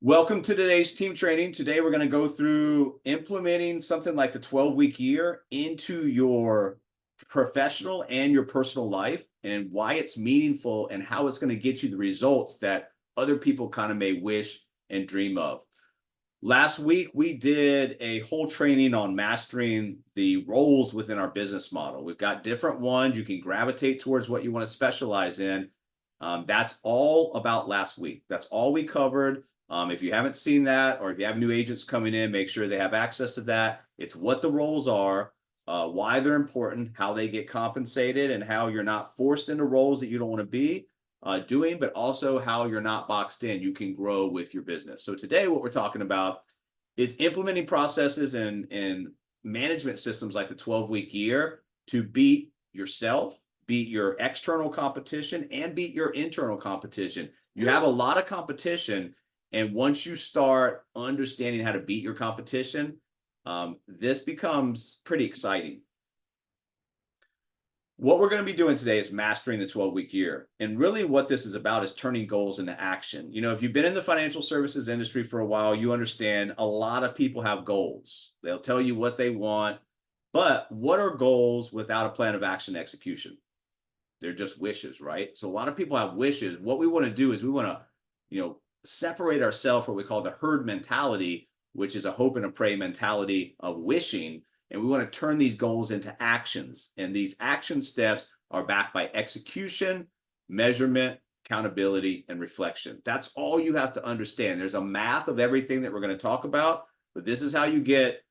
Welcome to today's team training. Today, we're going to go through implementing something like the 12-week year into your professional and your personal life and why it's meaningful and how it's going to get you the results that other people kind of may wish and dream of. Last week, we did a whole training on mastering the roles within our business model. We've got different ones. You can gravitate towards what you want to specialize in. That's all about last week. That's all we covered. If you haven't seen that, or if you have new agents coming in, make sure they have access to that. It's what the roles are, why they're important, how they get compensated, and how you're not forced into roles that you don't want to be doing, but also how you're not boxed in. You can grow with your business. So today, what we're talking about is implementing processes and management systems like the 12-week year to beat yourself, beat your external competition, and beat your internal competition. You have a lot of competition. And once you start understanding how to beat your competition, this becomes pretty exciting. What we're going to be doing today is mastering the 12-week year. And really what this is about is turning goals into action. You know, if you've been in the financial services industry for a while, you understand a lot of people have goals. They'll tell you what they want, but what are goals without a plan of action execution? They're just wishes, right? So a lot of people have wishes. What we want to do is we want to, separate ourselves from what we call the herd mentality, which is a hope and a pray mentality of wishing. And we want to turn these goals into actions. And these action steps are backed by execution, measurement, accountability, and reflection. That's all you have to understand. There's a math of everything that we're going to talk about, but this is how you get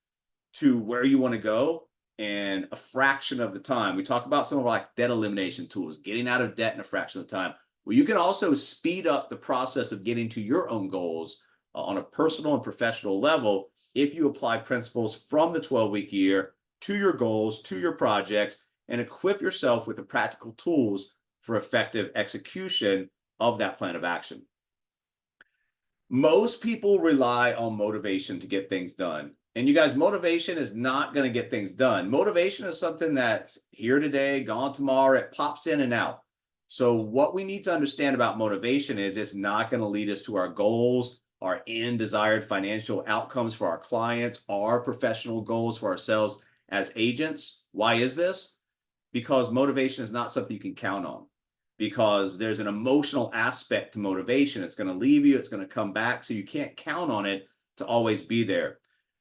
to where you want to go in a fraction of the time. We talk about some of like debt elimination tools, getting out of debt in a fraction of the time. Well, you can also speed up the process of getting to your own goals on a personal and professional level if you apply principles from the 12-week year to your goals, to your projects, and equip yourself with the practical tools for effective execution of that plan of action. Most people rely on motivation to get things done. And you guys, motivation is not going to get things done. Motivation is something that's here today, gone tomorrow. It pops in and out. So what we need to understand about motivation is it's not going to lead us to our goals, our end desired financial outcomes for our clients, our professional goals for ourselves as agents. Why is this? Because motivation is not something you can count on, because there's an emotional aspect to motivation. It's going to leave you, it's going to come back. So you can't count on it to always be there.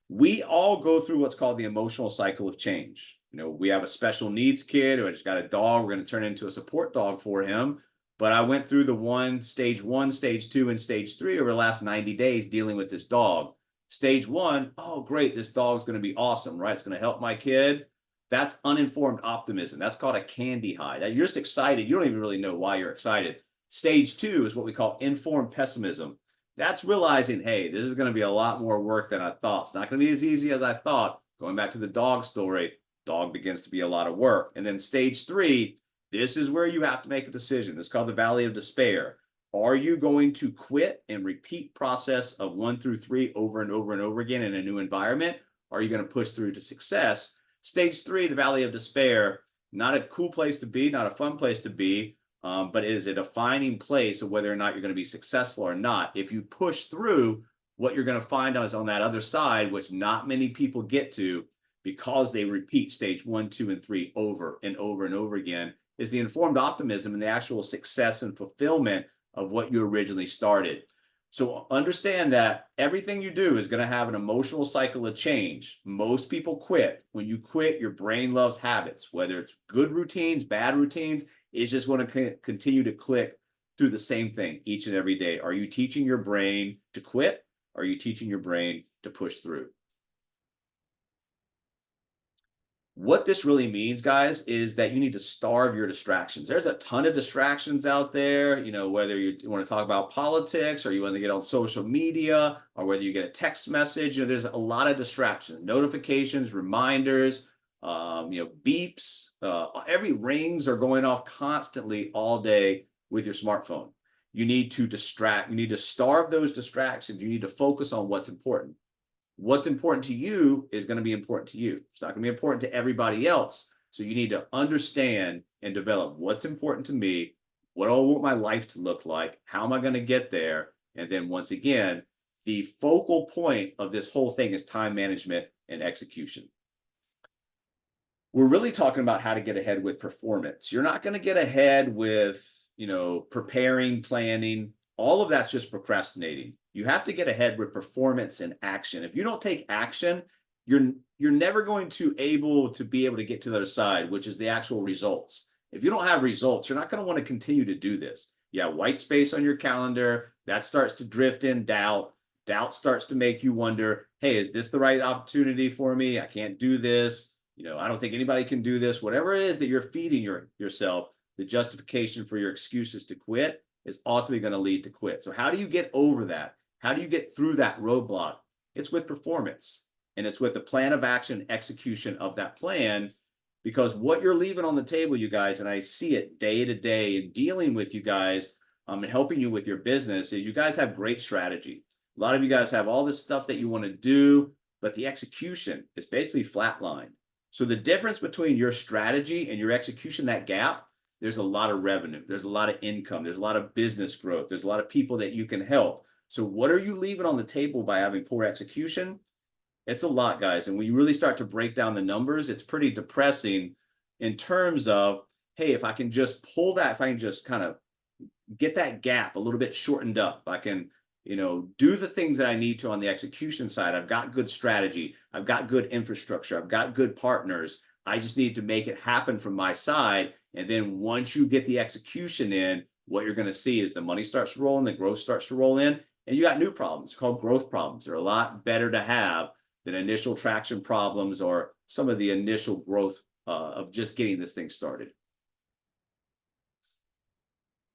We all go through what's called the emotional cycle of change. We have a special needs kid who just got a dog. We're going to turn into a support dog for him. But I went through stage one, stage two, and stage three over the last 90 days dealing with this dog. Stage one, oh, great, this dog's going to be awesome, right? It's going to help my kid. That's uninformed optimism. That's called a candy high. You're just excited. You don't even really know why you're excited. Stage two is what we call informed pessimism. That's realizing, hey, this is going to be a lot more work than I thought. It's not going to be as easy as I thought. Going back to the dog story, dog begins to be a lot of work. And then stage three, this is where you have to make a decision. This is called the valley of despair. Are you going to quit and repeat process of 1 through 3 over and over and over again in a new environment? Or are you going to push through to success? Stage three, the valley of despair, not a cool place to be, not a fun place to be, but it is a defining place of whether or not you're going to be successful or not. If you push through, what you're going to find is on that other side, which not many people get to because they repeat stage 1, 2, and 3 over and over and over again, is the informed optimism and the actual success and fulfillment of what you originally started. So understand that everything you do is going to have an emotional cycle of change. Most people quit. When you quit, your brain loves habits, whether it's good routines, bad routines. It's just going to continue to click through the same thing each and every day. Are you teaching your brain to quit? Are you teaching your brain to push through? What this really means, guys, is that you need to starve your distractions. There's a ton of distractions out there, whether you want to talk about politics or you want to get on social media or whether you get a text message, there's a lot of distractions, notifications, reminders, beeps, every rings are going off constantly all day with your smartphone. You need to starve those distractions. You need to focus on what's important. What's important to you is going to be important to you. It's not going to be important to everybody else. So you need to understand and develop what's important to me, what do I want my life to look like, how am I going to get there? And then once again, the focal point of this whole thing is time management and execution. We're really talking about how to get ahead with performance. You're not going to get ahead with, preparing, planning. All of that's just procrastinating. You have to get ahead with performance and action. If you don't take action, you're never going to be able to get to the other side, which is the actual results. If you don't have results, you're not going to want to continue to do this. Yeah, white space on your calendar, that starts to drift in doubt. Doubt starts to make you wonder, hey, is this the right opportunity for me? I can't do this. I don't think anybody can do this. Whatever it is that you're feeding yourself, the justification for your excuses to quit is ultimately going to lead to quit. So how do you get over that? How do you get through that roadblock? It's with performance, and it's with the plan of action, execution of that plan, because what you're leaving on the table, you guys, and I see it day to day in dealing with you guys and helping you with your business, is you guys have great strategy. A lot of you guys have all this stuff that you want to do, but the execution is basically flatlined. So the difference between your strategy and your execution, that gap, there's a lot of revenue, there's a lot of income, there's a lot of business growth, there's a lot of people that you can help. So what are you leaving on the table by having poor execution? It's a lot, guys. And when you really start to break down the numbers, it's pretty depressing in terms of, hey, if I can just pull that, if I can just kind of get that gap a little bit shortened up, I can do the things that I need to on the execution side. I've got good strategy. I've got good infrastructure. I've got good partners. I just need to make it happen from my side. And then once you get the execution in, what you're going to see is the money starts to roll in, the growth starts to roll in, and you got new problems called growth problems. They're a lot better to have than initial traction problems or some of the initial growth of just getting this thing started.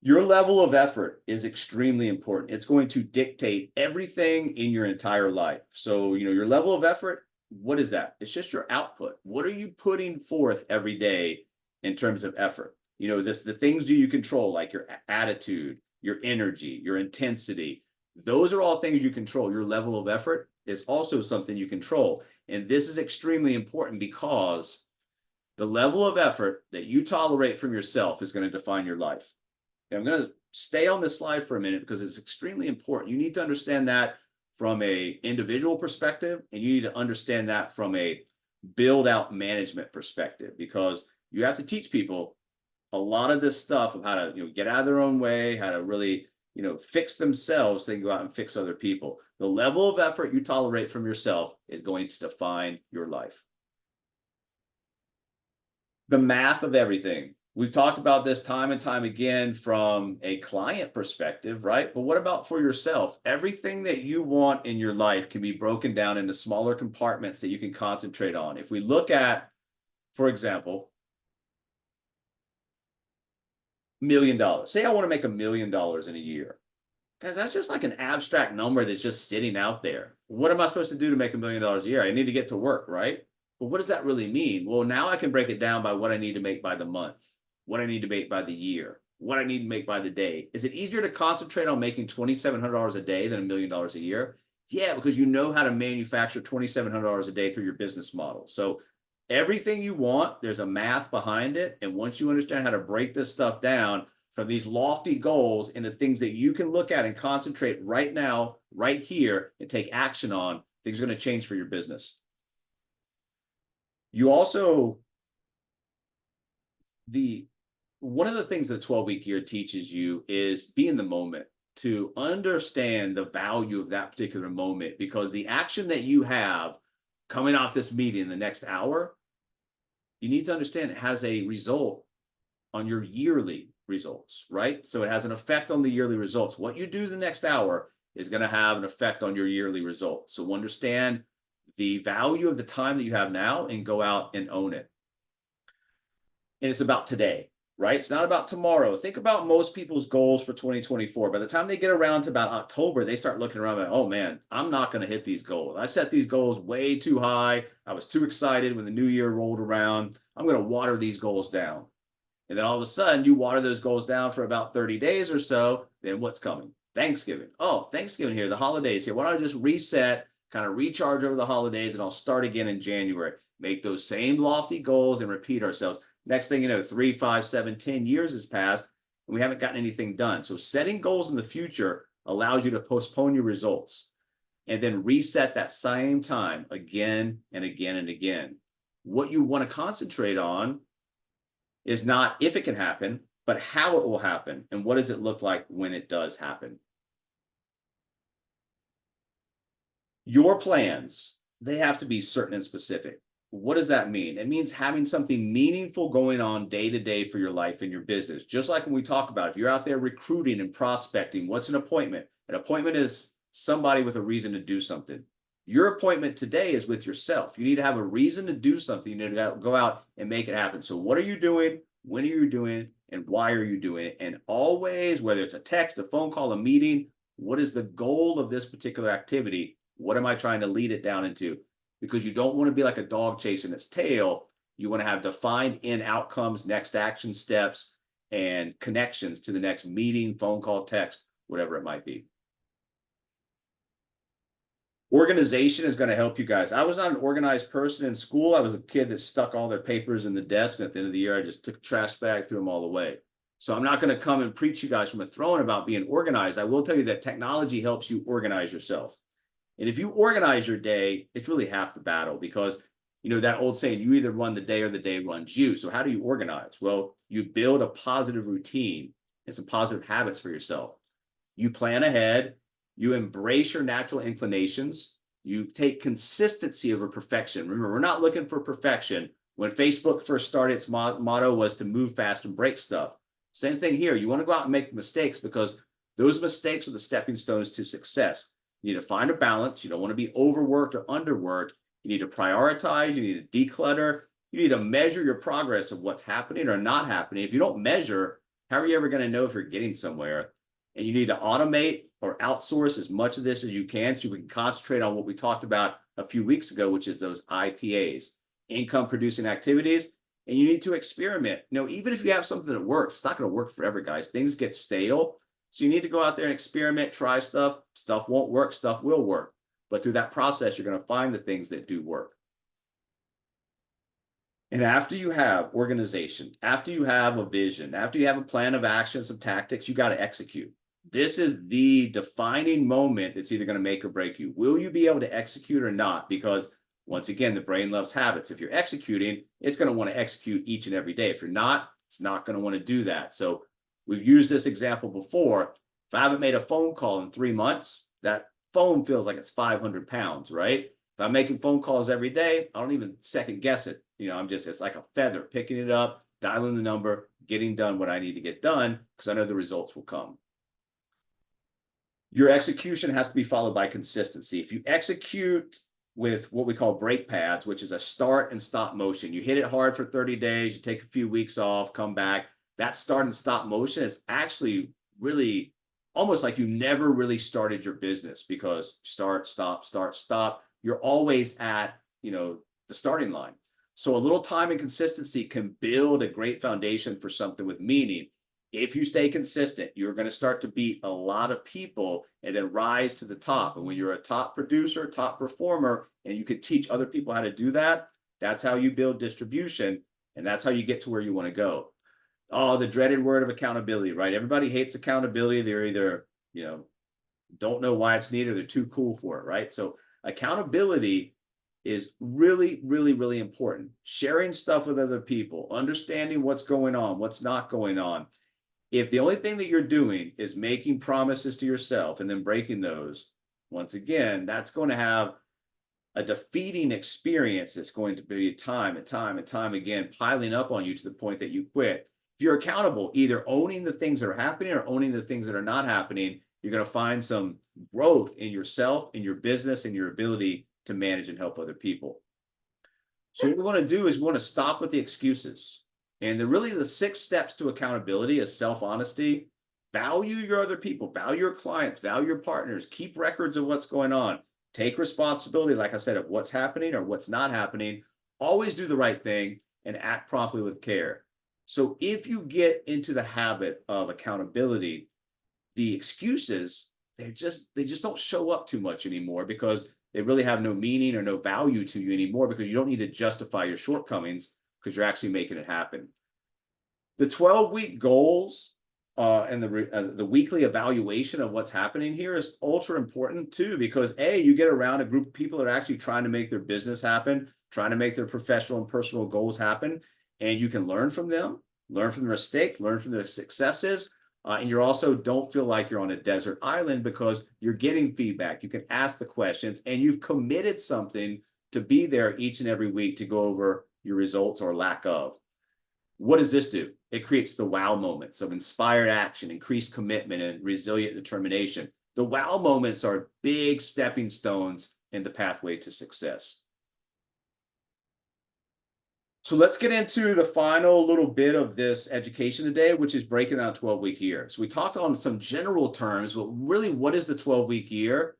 Your level of effort is extremely important. It's going to dictate everything in your entire life. So, your level of effort, what is that? It's just your output. What are you putting forth every day in terms of effort? The things you control, like your attitude, your energy, your intensity. Those are all things you control. Your level of effort is also something you control. And this is extremely important because the level of effort that you tolerate from yourself is going to define your life. I'm going to stay on this slide for a minute because it's extremely important. You need to understand that from an individual perspective, and you need to understand that from a build out management perspective, because you have to teach people a lot of this stuff of how to get out of their own way, how to really fix themselves so they can go out and fix other people. The level of effort you tolerate from yourself is going to define your life. The math of everything. We've talked about this time and time again from a client perspective, right? But what about for yourself? Everything that you want in your life can be broken down into smaller compartments that you can concentrate on. If we look at, for example, $1 million. Say I want to make $1 million in a year. Guys, that's just like an abstract number that's just sitting out there. What am I supposed to do to make $1 million a year? I need to get to work, right? But what does that really mean? Well, now I can break it down by what I need to make by the month, what I need to make by the year, what I need to make by the day. Is it easier to concentrate on making $2,700 a day than $1 million a year? Yeah, because you know how to manufacture $2,700 a day through your business model. So everything you want, there's a math behind it. And once you understand how to break this stuff down from these lofty goals into things that you can look at and concentrate right now, right here, and take action on, things are going to change for your business. You also, one of the things the 12-week year teaches you is be in the moment, to understand the value of that particular moment, because the action that you have coming off this meeting in the next hour, you need to understand it has a result on your yearly results, right? So it has an effect on the yearly results. What you do the next hour is going to have an effect on your yearly results. So understand the value of the time that you have now and go out and own it. And it's about today, right? It's not about tomorrow. Think about most people's goals for 2024. By the time they get around to about October, they start looking around like, oh man, I'm not going to hit these goals. I set these goals way too high. I was too excited when the new year rolled around. I'm going to water these goals down. And then all of a sudden you water those goals down for about 30 days or so. Then what's coming? Thanksgiving. Oh, Thanksgiving here, the holidays here. Why don't I just reset, kind of recharge over the holidays, and I'll start again in January. Make those same lofty goals and repeat ourselves. Next thing you know, 3, 5, 7, 10 years has passed and we haven't gotten anything done. So setting goals in the future allows you to postpone your results. and then reset that same time again and again and again. What you want to concentrate on is not if it can happen, but how it will happen and what does it look like when it does happen. Your plans, they have to be certain and specific. What does that mean? It means having something meaningful going on day to day for your life and your business. Just like when we talk about, if you're out there recruiting and prospecting, what's an appointment? An appointment is somebody with a reason to do something. Your appointment today is with yourself. You need to have a reason to do something. You need to go out and make it happen. So what are you doing? When are you doing it? And why are you doing it? And always, whether it's a text, a phone call, a meeting, what is the goal of this particular activity? What am I trying to lead it down into? Because you don't want to be like a dog chasing its tail. You want to have defined end outcomes, next action steps, and connections to the next meeting, phone call, text, whatever it might be. Organization is going to help you guys. I was not an organized person in school. I was a kid that stuck all their papers in the desk, and at the end of the year, I just took a trash bag, threw them all away. So I'm not going to come and preach you guys from a throne about being organized. I will tell you that technology helps you organize yourself. And if you organize your day, it's really half the battle, because, you know, that old saying, you either run the day or the day runs you. So how do you organize? Well, you build a positive routine and some positive habits for yourself. You plan ahead. You embrace your natural inclinations. You take consistency over perfection. Remember, we're not looking for perfection. When Facebook first started, its motto was to move fast and break stuff. Same thing here. You want to go out and make the mistakes, because those mistakes are the stepping stones to success. You need to find a balance. You don't want to be overworked or underworked. You need to prioritize. You need to declutter. You need to measure your progress of what's happening or not happening. If you don't measure, how are you ever going to know if you're getting somewhere? And you need to automate or outsource as much of this as you can, so we can concentrate on what we talked about a few weeks ago, which is those IPAs, income producing activities. And you need to experiment. You know, even if you have something that works, it's not going to work forever, guys. Things get stale. So you need to go out there and experiment, try stuff. Stuff won't work, stuff will work. But through that process, you're going to find the things that do work. And after you have organization, after you have a vision, after you have a plan of action, some tactics, you got to execute. This is the defining moment that's either going to make or break you. Will you be able to execute or not? Because once again, the brain loves habits. If you're executing, it's going to want to execute each and every day. If you're not, it's not going to want to do that. So we've used this example before. If I haven't made a phone call in 3 months, that phone feels like it's 500 pounds, right? If I'm making phone calls every day, I don't even second guess it. You know, it's like a feather, picking it up, dialing the number, getting done what I need to get done, because I know the results will come. Your execution has to be followed by consistency. If you execute with what we call brake pads, which is a start and stop motion, you hit it hard for 30 days, you take a few weeks off, come back. That start and stop motion is actually really almost like you never really started your business, because start, stop. You're always at, you know, the starting line. So a little time and consistency can build a great foundation for something with meaning. If you stay consistent, you're going to start to beat a lot of people and then rise to the top. And when you're a top producer, top performer, and you can teach other people how to do that, that's how you build distribution. And that's how you get to where you want to go. Oh, the dreaded word of accountability, right? Everybody hates accountability. They're either, you know, don't know why it's needed, or they're too cool for it, right? So accountability is really, really, really important. Sharing stuff with other people, understanding what's going on, what's not going on. If the only thing that you're doing is making promises to yourself and then breaking those, once again, that's going to have a defeating experience that's going to be time and time and time again piling up on you to the point that you quit. If you're accountable, either owning the things that are happening or owning the things that are not happening, you're going to find some growth in yourself, in your business, and your ability to manage and help other people. So what we want to do is we want to stop with the excuses. And really the 6 steps to accountability is self-honesty. Value your other people, value your clients, value your partners, keep records of what's going on, take responsibility, like I said, of what's happening or what's not happening, always do the right thing, and act promptly with care. So if you get into the habit of accountability, the excuses, they just don't show up too much anymore, because they really have no meaning or no value to you anymore, because you don't need to justify your shortcomings, because you're actually making it happen. The 12-week goals and the weekly evaluation of what's happening here is ultra important too, because you get around a group of people that are actually trying to make their business happen, trying to make their professional and personal goals happen, and you can learn from them, learn from their mistakes, learn from their successes. And you also don't feel like you're on a desert island because you're getting feedback. You can ask the questions and you've committed something to be there each and every week to go over your results or lack of. What does this do? It creates the wow moments of inspired action, increased commitment, and resilient determination. The wow moments are big stepping stones in the pathway to success. So let's get into the final little bit of this education today, which is breaking down 12-week year. So we talked on some general terms, but really, what is the 12-week year?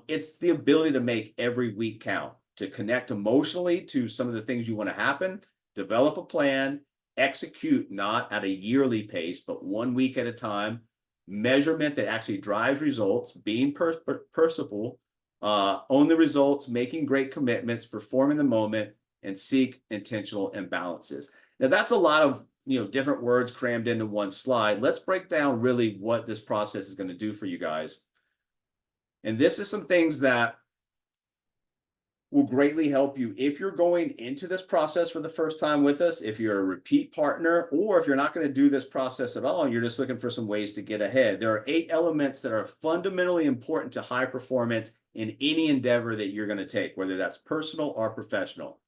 It's the ability to make every week count, to connect emotionally to some of the things you want to happen, develop a plan, execute not at a yearly pace, but 1 week at a time, measurement that actually drives results, being personable, own the results, making great commitments, perform in the moment, and seek intentional imbalances. Now that's a lot of different words crammed into one slide. Let's break down really what this process is going to do for you guys. And this is some things that will greatly help you if you're going into this process for the first time with us, if you're a repeat partner, or if you're not going to do this process at all, you're just looking for some ways to get ahead. There are 8 elements that are fundamentally important to high performance in any endeavor that you're going to take, whether that's personal or professional.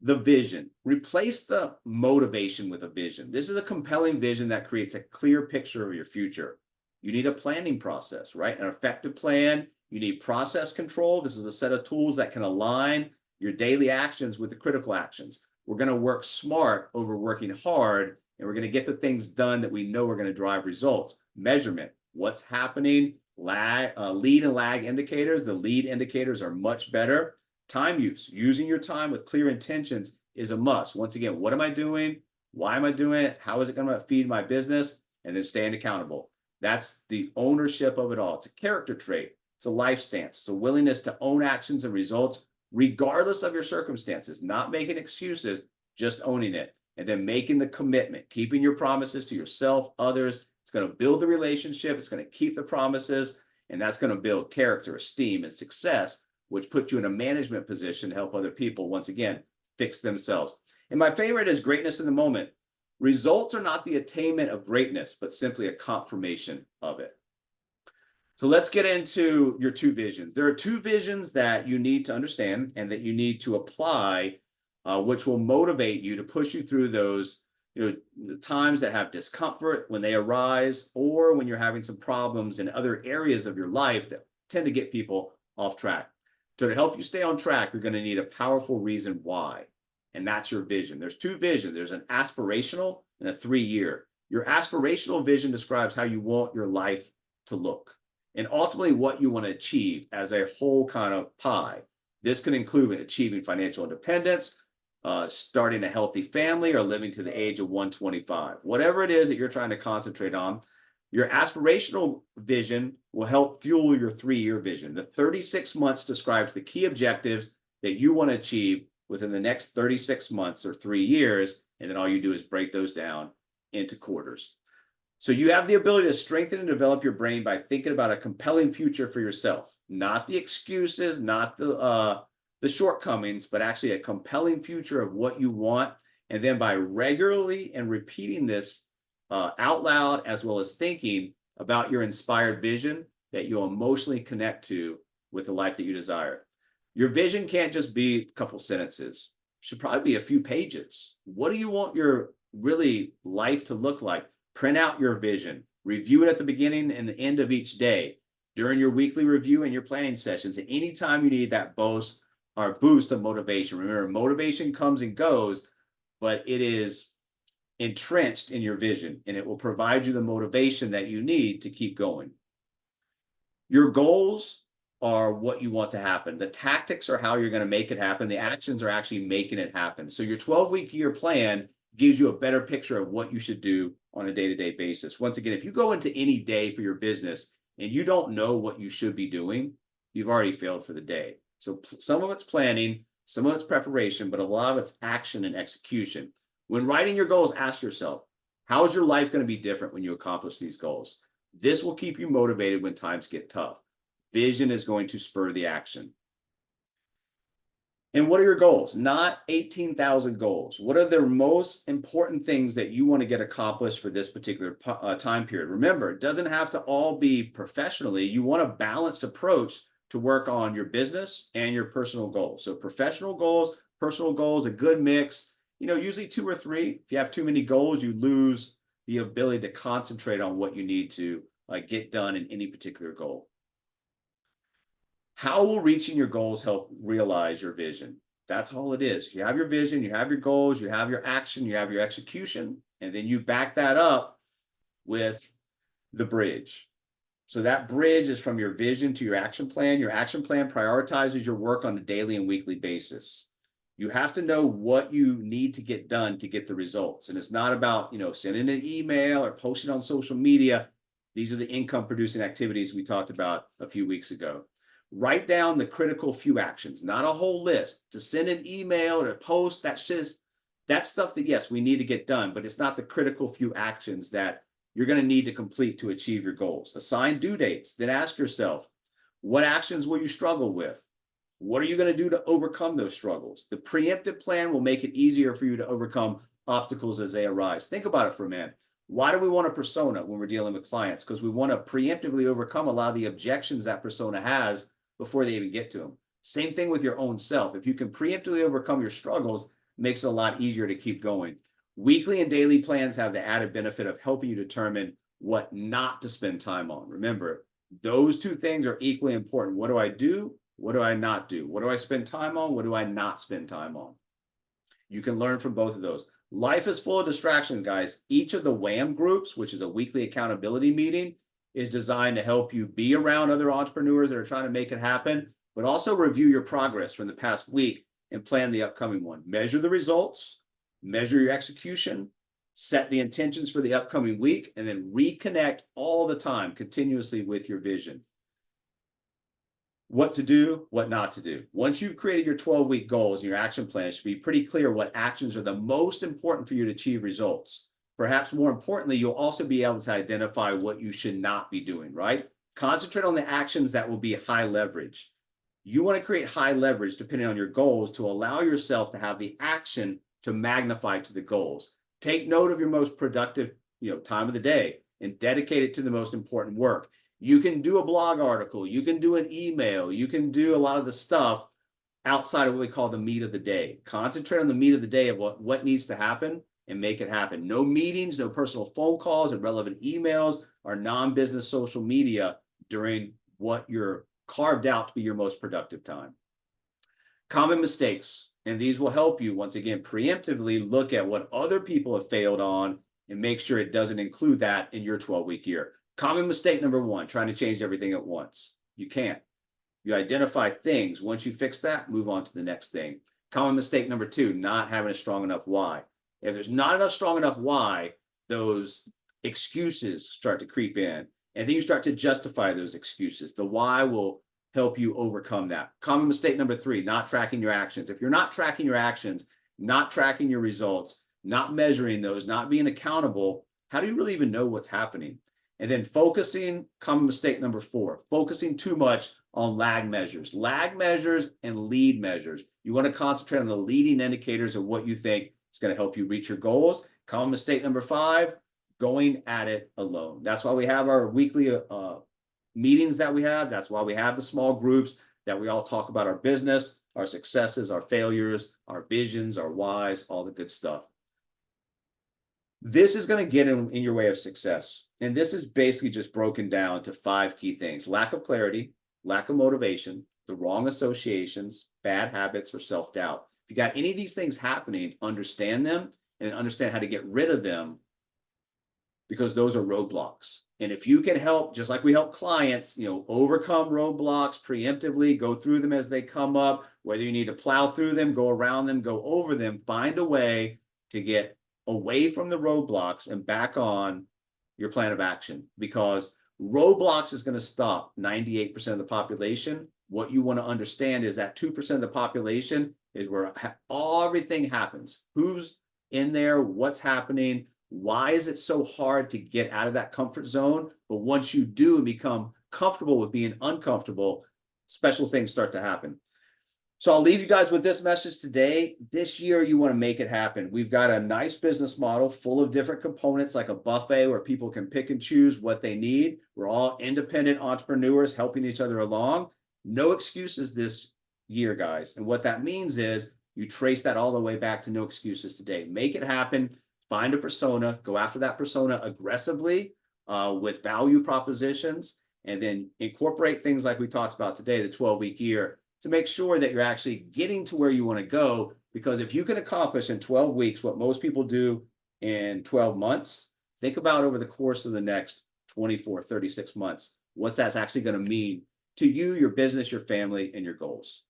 The vision. Replace the motivation with a vision. This is a compelling vision that creates a clear picture of your future. You need a planning process, right? An effective plan. You need process control. This is a set of tools that can align your daily actions with the critical actions. We're going to work smart over working hard, and we're going to get the things done that we know are going to drive results. Measurement. What's happening? Lead and lag indicators. The lead indicators are much better. Time use, using your time with clear intentions is a must. Once again, what am I doing? Why am I doing it? How is it going to feed my business? And then staying accountable. That's the ownership of it all. It's a character trait. It's a life stance. It's a willingness to own actions and results regardless of your circumstances, not making excuses, just owning it. And then making the commitment, keeping your promises to yourself, others. It's going to build the relationship. It's going to keep the promises. And that's going to build character, esteem, and success, which puts you in a management position to help other people, once again, fix themselves. And my favorite is greatness in the moment. Results are not the attainment of greatness, but simply a confirmation of it. So let's get into your 2 visions. There are 2 visions that you need to understand and that you need to apply, which will motivate you to push you through those times that have discomfort when they arise, or when you're having some problems in other areas of your life that tend to get people off track. So to help you stay on track, you're going to need a powerful reason why. And that's your vision. There's 2 visions. There's an aspirational and a 3-year. Your aspirational vision describes how you want your life to look and ultimately what you want to achieve as a whole kind of pie. This can include achieving financial independence, starting a healthy family, or living to the age of 125. Whatever it is that you're trying to concentrate on, your aspirational vision will help fuel your 3-year vision. The 36 months describes the key objectives that you want to achieve within the next 36 months or 3 years. And then all you do is break those down into quarters. So you have the ability to strengthen and develop your brain by thinking about a compelling future for yourself, not the excuses, not the shortcomings, but actually a compelling future of what you want. And then by regularly and repeating this out loud, as well as thinking about your inspired vision that you'll emotionally connect to with the life that you desire. Your vision can't just be a couple sentences. It should probably be a few pages. What do you want your really life to look like? Print out your vision, review it at the beginning and the end of each day, during your weekly review and your planning sessions. And anytime you need that boost of motivation. Remember, motivation comes and goes, but it is entrenched in your vision, and it will provide you the motivation that you need to keep going. Your goals are what you want to happen. The tactics are how you're going to make it happen. The actions are actually making it happen. So your 12-week year plan gives you a better picture of what you should do on a day-to-day basis. Once again, if you go into any day for your business and you don't know what you should be doing, you've already failed for the day. So some of it's planning, some of it's preparation, but a lot of it's action and execution. When writing your goals, ask yourself, How is your life going to be different when you accomplish these goals? This will keep you motivated when times get tough. Vision is going to spur the action. And what are your goals? Not 18,000 goals. What are the most important things that you want to get accomplished for this particular time period? Remember, it doesn't have to all be professionally. You want a balanced approach to work on your business and your personal goals. So professional goals, personal goals, a good mix, usually 2 or 3. If you have too many goals, you lose the ability to concentrate on what you need to get done in any particular goal. How will reaching your goals help realize your vision? That's all it is. You have your vision, you have your goals, you have your action, you have your execution, and then you back that up with the bridge. So that bridge is from your vision to your action plan. Your action plan prioritizes your work on a daily and weekly basis. You have to know what you need to get done to get the results. And it's not about, sending an email or posting on social media. These are the income producing activities we talked about a few weeks ago. Write down the critical few actions, not a whole list. To send an email or post, that's stuff that, yes, we need to get done, but it's not the critical few actions that you're going to need to complete to achieve your goals. Assign due dates. Then ask yourself, what actions will you struggle with? What are you going to do to overcome those struggles? The preemptive plan will make it easier for you to overcome obstacles as they arise. Think about it for a minute. Why do we want a persona when we're dealing with clients? Because we want to preemptively overcome a lot of the objections that persona has before they even get to them. Same thing with your own self. If you can preemptively overcome your struggles, it makes it a lot easier to keep going. Weekly and daily plans have the added benefit of helping you determine what not to spend time on. Remember, those two things are equally important. What do I do? What do I not do? What do I spend time on? What do I not spend time on? You can learn from both of those. Life is full of distractions, guys. Each of the WHAM groups, which is a weekly accountability meeting, is designed to help you be around other entrepreneurs that are trying to make it happen, but also review your progress from the past week and plan the upcoming one. Measure the results, measure your execution, set the intentions for the upcoming week, and then reconnect all the time continuously with your vision. What to do, what not to do. Once you've created your 12-week goals and your action plan, it should be pretty clear what actions are the most important for you to achieve results. Perhaps more importantly, you'll also be able to identify what you should not be doing, right? Concentrate on the actions that will be high leverage. You want to create high leverage depending on your goals to allow yourself to have the action to magnify to the goals. Take note of your most productive, time of the day and dedicate it to the most important work. You can do a blog article, you can do an email, you can do a lot of the stuff outside of what we call the meat of the day. Concentrate on the meat of the day of what needs to happen and make it happen. No meetings, no personal phone calls, irrelevant emails, or non-business social media during what you're carved out to be your most productive time. Common mistakes, and these will help you, once again, preemptively look at what other people have failed on and make sure it doesn't include that in your 12-week year. Common mistake number 1, trying to change everything at once. You can't. You identify things. Once you fix that, move on to the next thing. Common mistake number 2, not having a strong enough why. If there's not enough strong enough why, those excuses start to creep in. And then you start to justify those excuses. The why will help you overcome that. Common mistake number 3, not tracking your actions. If you're not tracking your actions, not tracking your results, not measuring those, not being accountable, how do you really even know what's happening? And then common mistake number 4, focusing too much on lag measures and lead measures. You want to concentrate on the leading indicators of what you think is going to help you reach your goals. Common mistake number 5, going at it alone. That's why we have our weekly meetings that we have. That's why we have the small groups that we all talk about our business, our successes, our failures, our visions, our whys, all the good stuff. This is going to get in your way of success. And this is basically just broken down to 5 key things: lack of clarity, lack of motivation, the wrong associations, bad habits, or self-doubt. If you got any of these things happening, understand them and understand how to get rid of them, because those are roadblocks. And if you can help, just like we help clients, overcome roadblocks preemptively, go through them as they come up, whether you need to plow through them, go around them, go over them, find a way to get away from the roadblocks and back on your plan of action, because roadblocks is going to stop 98% of the population. What you want to understand is that 2% of the population is where everything happens. Who's in there? What's happening? Why is it so hard to get out of that comfort zone? But once you do and become comfortable with being uncomfortable, special things start to happen. So I'll leave you guys with this message today. This year, you want to make it happen. We've got a nice business model full of different components, like a buffet where people can pick and choose what they need. We're all independent entrepreneurs helping each other along. No excuses this year, guys. And what that means is you trace that all the way back to no excuses today. Make it happen. Find a persona, go after that persona aggressively with value propositions, and then incorporate things like we talked about today, the 12-week year, to make sure that you're actually getting to where you want to go. Because if you can accomplish in 12 weeks what most people do in 12 months, think about over the course of the next 24, 36 months, what that's actually going to mean to you, your business, your family, and your goals.